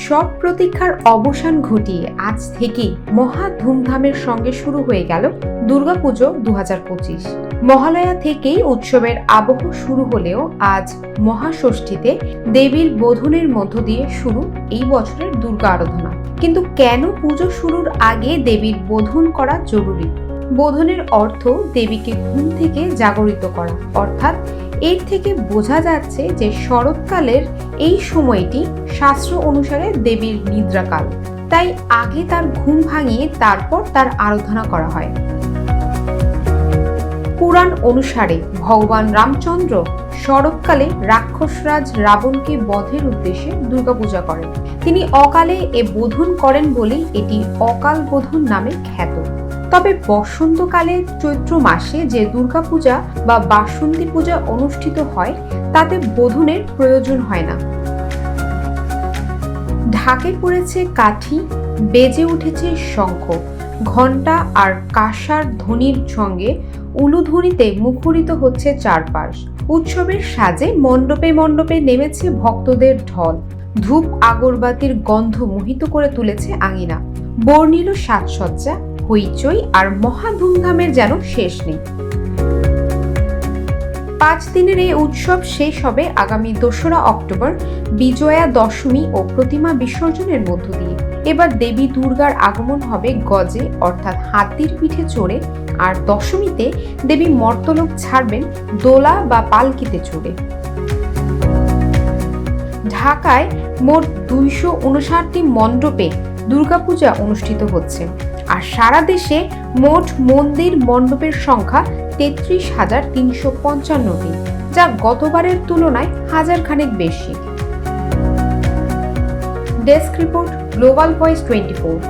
সব প্রতীক্ষার অবসান ঘটিয়ে আজ থেকেই মহা ধুমধামের সঙ্গে শুরু হয়ে গেল দুর্গাপুজো 2025। মহালয়া থেকেই উৎসবের আবহ শুরু হলেও আজ মহাষষ্ঠীতে দেবীর বোধনের মধ্য দিয়ে শুরু এই বছরের দুর্গা আরাধনা। কিন্তু কেন পুজো শুরুর আগে দেবীর বোধন করা জরুরি? বোধনের অর্থ দেবীকে ঘুম থেকে জাগরিত করা, অর্থাৎ এর থেকে বোঝা যাচ্ছে যে শরৎকালের এই সময়টি শাস্ত্র অনুসারে দেবীর নিদ্রাকাল, তাই আগে তার ঘুম ভাঙিয়ে তারপর তার আরাধনা করা হয়। পুরাণ অনুসারে ভগবান রামচন্দ্র শরৎকালে রাক্ষসরাজ রাবণকে বধের উদ্দেশ্যে দুর্গাপূজা করেন। তিনি অকালে এ বোধন করেন বলেই এটি অকাল বোধন নামে খ্যাত। তবে বসন্তকালে চৈত্র মাসে যে দুর্গাপূজা বা বাসন্তী পূজা অনুষ্ঠিত হয় তাতে বোধনের প্রয়োজন হয় না। ঢাকে পড়েছে কাঠি, বেজে উঠেছে শঙ্খ, ঘণ্টা আর কাঁসার ধ্বনির সঙ্গে উলুধ্বনিতে মুখরিত হচ্ছে চারপাশ। উৎসবের সাজে মণ্ডপে মণ্ডপে নেমেছে ভক্তদের ঢল, ধূপ আগরবাতির গন্ধ মোহিত করে তুলেছে আঙিনা। বর্ণিল সাজসজ্জা, হইচই আর মহা ধুমধামের যেন শেষ নেই। 5 দিনের এই উৎসব শেষ হবে আগামী 2রা অক্টোবর বিজয়া দশমী ও প্রতিমা বিসর্জনের মধ্য দিয়ে। এবার দেবী দুর্গার আগমন হবে গজে, অর্থাৎ হাতির পিঠে চড়ে, আর দশমীতে দেবী মর্তলোক ছাড়বেন দোলা বা পালকিতে চড়ে। ঢাকায় মোট 259টি মণ্ডপে দুর্গাপূজা অনুষ্ঠিত হচ্ছে, আর সারা দেশে মোট মন্দির মণ্ডপের সংখ্যা 33,355টি, যা গতবারের তুলনায় হাজার খানেক বেশি। Desk report, global voice 24।